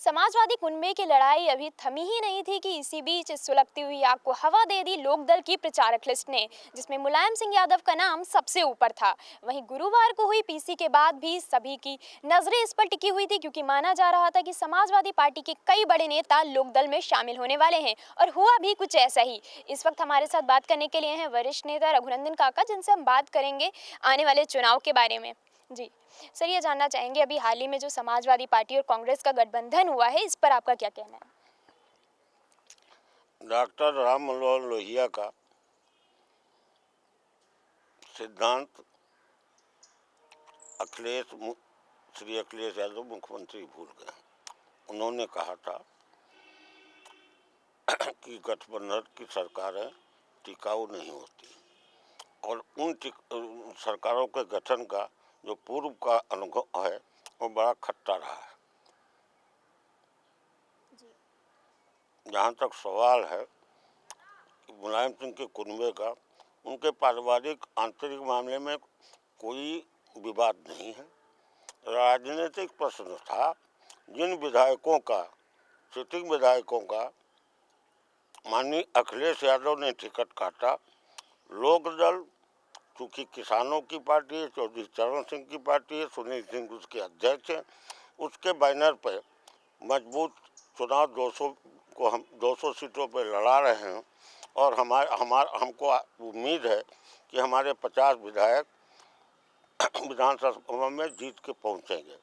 समाजवादी कुनबे की लड़ाई अभी थमी ही नहीं थी कि इसी बीच सुलगती हुई आग को हवा दे दी लोकदल की प्रचारक लिस्ट ने, जिसमें मुलायम सिंह यादव का नाम सबसे ऊपर था। वहीं गुरुवार को हुई पीसी के बाद भी सभी की नजरें इस पर टिकी हुई थी, क्योंकि माना जा रहा था कि समाजवादी पार्टी के कई बड़े नेता लोकदल में शामिल होने वाले हैं, और हुआ भी कुछ ऐसा ही। इस वक्त हमारे साथ बात करने के लिए हैं वरिष्ठ नेता रघुनंदन काका, जिनसे हम बात करेंगे आने वाले चुनाव के बारे में। जी सर, ये जानना चाहेंगे अभी हाल ही में जो समाजवादी पार्टी और कांग्रेस का गठबंधन हुआ है, इस पर आपका क्या कहना है? डॉक्टर राम मनोहर लोहिया का सिद्धांत श्री अखिलेश यादव मुख्यमंत्री भूल गए। उन्होंने कहा था कि गठबंधन की सरकारें टिकाऊ नहीं होती, और उन सरकारों के गठन का जो पूर्व का अनुभव है वो बड़ा खट्टा रहा है। जहाँ तक सवाल है कि मुलायम सिंह के कुनबे का, उनके पारिवारिक आंतरिक मामले में कोई विवाद नहीं है। राजनीतिक प्रश्न था जिन विधायकों का, सिटिंग विधायकों का माननीय अखिलेश यादव ने टिकट काटा। लोकदल चूँकि किसानों की पार्टी है, चौधरी चरण सिंह की पार्टी है, सुनील सिंह उसके अध्यक्ष हैं, उसके बैनर पर मजबूत चुनाव 200 सीटों पर लड़ा रहे हैं, और हमको उम्मीद है कि हमारे 50 विधायक विधानसभा में जीत के पहुंचेंगे।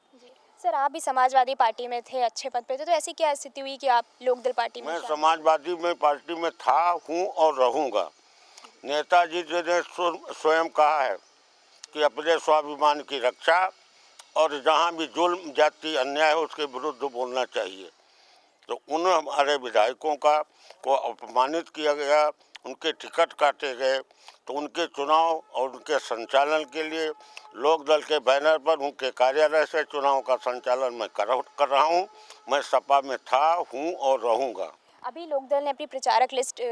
सर, आप भी समाजवादी पार्टी में थे, अच्छे पद पे थे, तो ऐसी क्या स्थिति हुई कि आप लोकदल पार्टी में? मैं समाजवादी पार्टी में था, हूँ और रहूँगा। नेताजी जी ने स्वयं कहा है कि अपने स्वाभिमान की रक्षा, और जहाँ भी जुल्म जाति अन्याय है उसके विरुद्ध बोलना चाहिए। तो उन हमारे विधायकों को अपमानित किया गया, उनके टिकट काटे गए, तो उनके चुनाव और उनके संचालन के लिए लोकदल के बैनर पर उनके कार्यालय से चुनाव का संचालन मैं कर रहा हूँ। मैं सपा में था, हूँ और रहूँगा। अभी लोकदल ने अपनी प्रचारक लिस्ट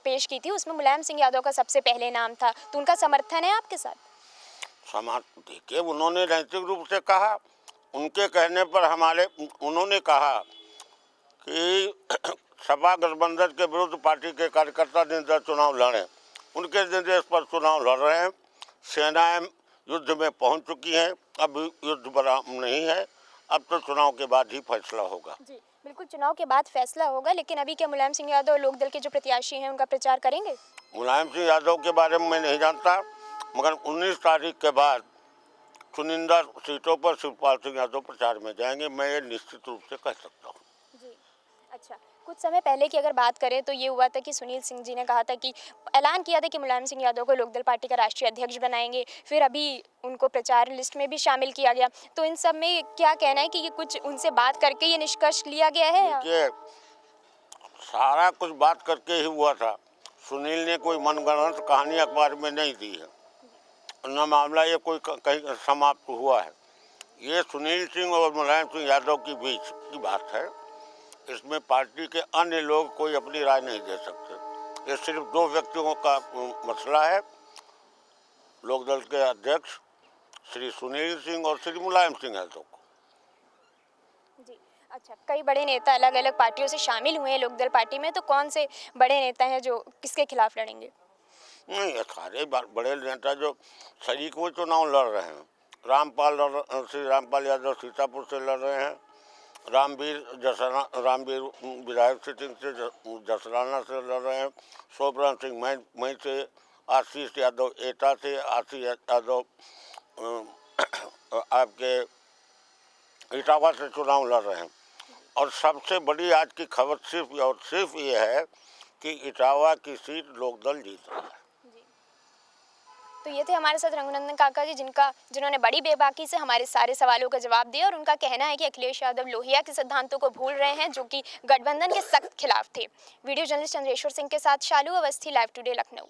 पेश की थी, उसमें मुलायम सिंह यादव का सबसे पहले नाम था, तो उनका समर्थन है आपके साथ? देखिए, उन्होंने नैतिक रूप से कहा, उनके कहने पर उन्होंने कहा कि सपा गठबंधन के विरुद्ध पार्टी के कार्यकर्ता निर्दल चुनाव लड़े, उनके निर्देश पर चुनाव लड़ रहे हैं। सेनाएं युद्ध में पहुंच चुकी हैं, अब युद्ध बड़ा नहीं है, अब तो चुनाव के बाद ही फैसला होगा। जी बिल्कुल, चुनाव के बाद फैसला होगा, लेकिन अभी क्या मुलायम सिंह यादव लोकदल के जो प्रत्याशी हैं उनका प्रचार करेंगे? मुलायम सिंह यादव के बारे में मैं नहीं जानता, मगर 19 तारीख के बाद चुनिंदा सीटों पर शिवपाल सिंह यादव प्रचार में जाएंगे, मैं ये निश्चित रूप से कह सकता हूँ। जी अच्छा, कुछ समय पहले की अगर बात करें तो ये हुआ था कि सुनील सिंह जी ने कहा था कि ऐलान किया था कि मुलायम सिंह यादव को लोकदल पार्टी का राष्ट्रीय अध्यक्ष बनाएंगे, फिर अभी उनको प्रचार लिस्ट में भी शामिल किया गया, तो इन सब में क्या कहना है कि ये कुछ उनसे बात करके ये निष्कर्ष लिया गया है? देखिए, सारा कुछ बात करके ही हुआ था। सुनील ने कोई मनगढ़ंत कहानी अखबार में नहीं दी है, न मामला ये कोई कहीं समाप्त हुआ है। ये सुनील सिंह और मुलायम सिंह यादव के बीच की बात है, इसमें पार्टी के अन्य लोग कोई अपनी राय नहीं दे सकते। ये सिर्फ 2 व्यक्तियों का मसला है, लोकदल के अध्यक्ष श्री सुनील सिंह और श्री मुलायम सिंह यादव को। जी अच्छा, कई बड़े नेता अलग अलग पार्टियों से शामिल हुए हैं लोकदल पार्टी में, तो कौन से बड़े नेता हैं जो किसके खिलाफ लड़ेंगे? नहीं, सारे बड़े नेता जो शरीक में चुनाव लड़ रहे हैं, श्री रामपाल यादव सीतापुर से लड़ रहे हैं, रामवीर विधायक सिटिंग से जसराना से लड़ रहे हैं, शोभराम सिंह मई से, आशीष यादव एटा से, आशीष यादव आपके इटावा से चुनाव लड़ रहे हैं। और सबसे बड़ी आज की खबर सिर्फ ये है कि इटावा की सीट लोकदल जीत रहा है। तो ये थे हमारे साथ रघुनंदन काका जी, जिन्होंने बड़ी बेबाकी से हमारे सारे सवालों का जवाब दिया, और उनका कहना है कि अखिलेश यादव लोहिया के सिद्धांतों को भूल रहे हैं, जो कि गठबंधन के सख्त खिलाफ थे। वीडियो जर्नलिस्ट चंद्रेश्वर सिंह के साथ शालू अवस्थी, लाइव टुडे लखनऊ।